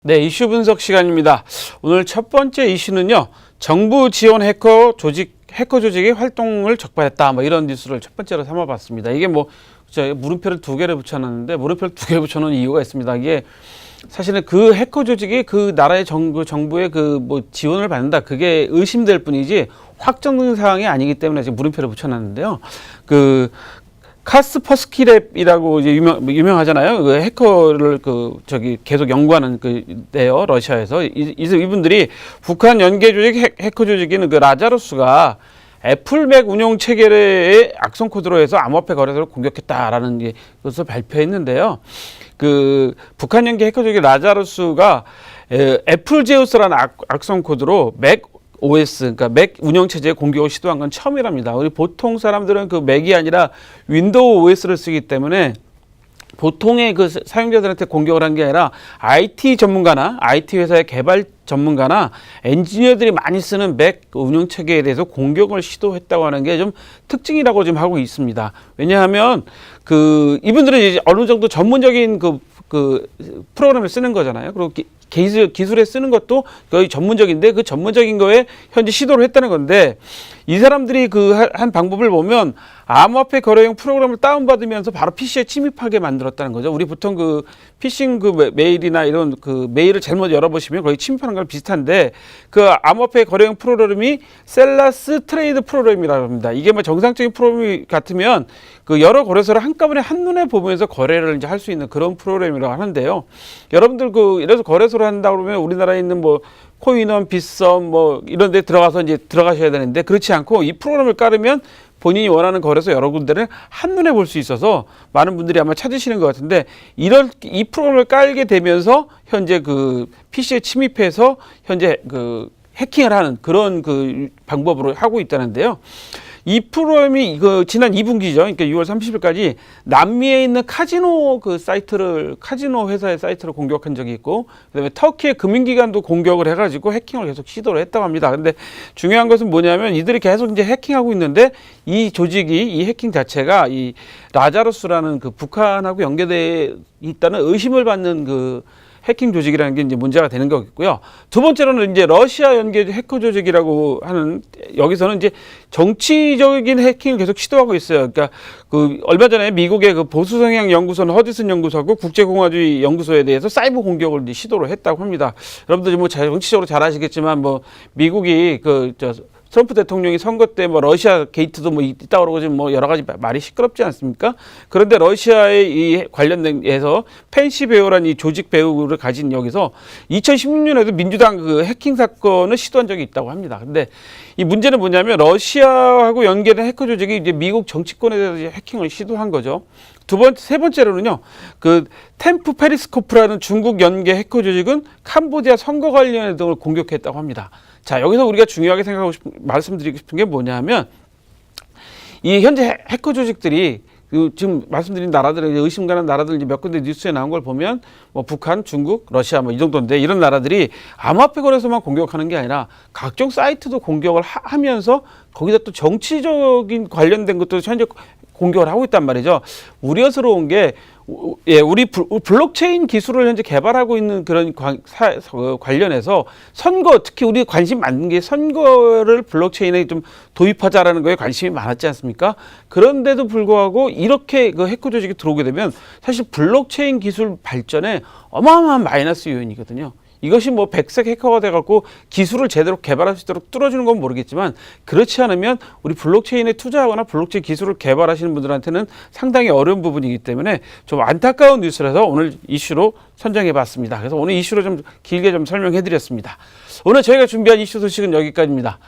네, 이슈 분석 시간입니다. 오늘 첫 번째 이슈는요, 정부 지원 해커 조직의 활동을 적발했다. 뭐 이런 뉴스를 첫 번째로 삼아봤습니다. 이게 뭐, 물음표를 2개를 붙여놨는데, 물음표를 2개 붙여놓은 이유가 있습니다. 이게 사실은 그 해커 조직이 그 나라의 정부의 그 뭐 지원을 받는다. 그게 의심될 뿐이지 확정된 사항이 아니기 때문에 지금 물음표를 붙여놨는데요. 카스퍼스키랩이라고 이제 유명하잖아요. 그 해커를 계속 연구하는 데요. 러시아에서. 이분들이 북한 연계 조직 해커 조직인 그 라자루스가 애플 맥 운영 체계의 악성 코드로 해서 암호화폐 거래소를 공격했다라는 것을 발표했는데요. 북한 연계 해커 조직 라자루스가 애플 제우스라는 악성 코드로 맥 OS, 그러니까 맥 운영체제에 공격을 시도한 건 처음이랍니다. 우리 보통 사람들은 그 맥이 아니라 윈도우 OS를 쓰기 때문에 보통의 그 사용자들한테 공격을 한 게 아니라 IT 전문가나 IT 회사의 개발 전문가나 엔지니어들이 많이 쓰는 맥 운영체계에 대해서 공격을 시도했다고 하는 게 좀 특징이라고 지금 하고 있습니다. 왜냐하면 이분들은 이제 어느 정도 전문적인 프로그램을 쓰는 거잖아요. 그리고 기술에 쓰는 것도 거의 전문적인데 그 전문적인 거에 현재 시도를 했다는 건데 이 사람들이 한 방법을 보면 암호화폐 거래용 프로그램을 다운받으면서 바로 PC에 침입하게 만들었다는 거죠. 우리 보통 피싱 메일이나 이런 메일을 잘못 열어보시면 거의 침입하는 거랑 비슷한데 암호화폐 거래용 프로그램이 셀라스 트레이드 프로그램이라고 합니다. 이게 뭐 정상적인 프로그램 같으면 여러 거래소를 한꺼번에 한눈에 보면서 거래를 이제 할 수 있는 그런 프로그램이라고 하는데요. 여러분들 이래서 거래소를 한다 그러면 우리나라에 있는 뭐 코인원, 빗썸 뭐 이런 데 들어가서 이제 들어가셔야 되는데 그렇지 않고 이 프로그램을 깔으면 본인이 원하는 거래소 여러 군데를 한눈에 볼 수 있어서 많은 분들이 아마 찾으시는 것 같은데 이 프로그램을 깔게 되면서 현재 PC에 침입해서 현재 해킹을 하는 그런 방법으로 하고 있다는데요. 이 프로그램이 지난 2분기죠. 그러니까 6월 30일까지 남미에 있는 카지노 카지노 회사의 사이트를 공격한 적이 있고, 그다음에 터키의 금융기관도 공격을 해가지고 해킹을 계속 시도를 했다고 합니다. 근데 중요한 것은 뭐냐면 이들이 계속 이제 해킹하고 있는데 이 해킹 자체가 이 라자루스라는 북한하고 연계돼 있다는 의심을 받는 해킹 조직이라는 게 이제 문제가 되는 거겠고요. 두 번째로는 이제 러시아 연계 해커 조직이라고 하는 여기서는 이제 정치적인 해킹을 계속 시도하고 있어요. 그러니까 얼마 전에 미국의 보수 성향 연구소는 허디슨 연구소하고 국제공화주의 연구소에 대해서 사이버 공격을 이제 시도를 했다고 합니다. 여러분들이 뭐 정치적으로 잘 아시겠지만 뭐 미국이 트럼프 대통령이 선거 때 뭐 러시아 게이트도 뭐 있다 그러고 지금 뭐 여러 가지 말이 시끄럽지 않습니까? 그런데 러시아의 이 관련돼서 펜시 배우라는 이 조직 배우를 가진 여기서 2016년에도 민주당 해킹 사건을 시도한 적이 있다고 합니다. 근데 이 문제는 뭐냐면 러시아하고 연계된 해커 조직이 이제 미국 정치권에 대해서 해킹을 시도한 거죠. 세 번째로는요, 템프 페리스코프라는 중국 연계 해커 조직은 캄보디아 선거 관련 등을 공격했다고 합니다. 자, 여기서 우리가 중요하게 말씀드리고 싶은 게 뭐냐면, 이 현재 해커 조직들이 지금 말씀드린 나라들의 의심 가는 나라들 몇 군데 뉴스에 나온 걸 보면 뭐 북한, 중국, 러시아 뭐 이 정도인데 이런 나라들이 암호화폐 거래소만 공격하는 게 아니라 각종 사이트도 공격을 하면서 거기다 또 정치적인 관련된 것도 현재 공격을 하고 있단 말이죠. 우려스러운 게 우리 블록체인 기술을 현재 개발하고 있는 그런 관련해서 선거, 특히 우리 관심 많은 게 선거를 블록체인에 좀 도입하자라는 거에 관심이 많았지 않습니까? 그런데도 불구하고 이렇게 해커 조직이 들어오게 되면 사실 블록체인 기술 발전에 어마어마한 마이너스 요인이거든요. 이것이 뭐 백색 해커가 돼갖고 기술을 제대로 개발할 수 있도록 뚫어주는 건 모르겠지만 그렇지 않으면 우리 블록체인에 투자하거나 블록체인 기술을 개발하시는 분들한테는 상당히 어려운 부분이기 때문에 좀 안타까운 뉴스라서 오늘 이슈로 선정해봤습니다. 그래서 오늘 이슈로 좀 길게 좀 설명해드렸습니다. 오늘 저희가 준비한 이슈 소식은 여기까지입니다.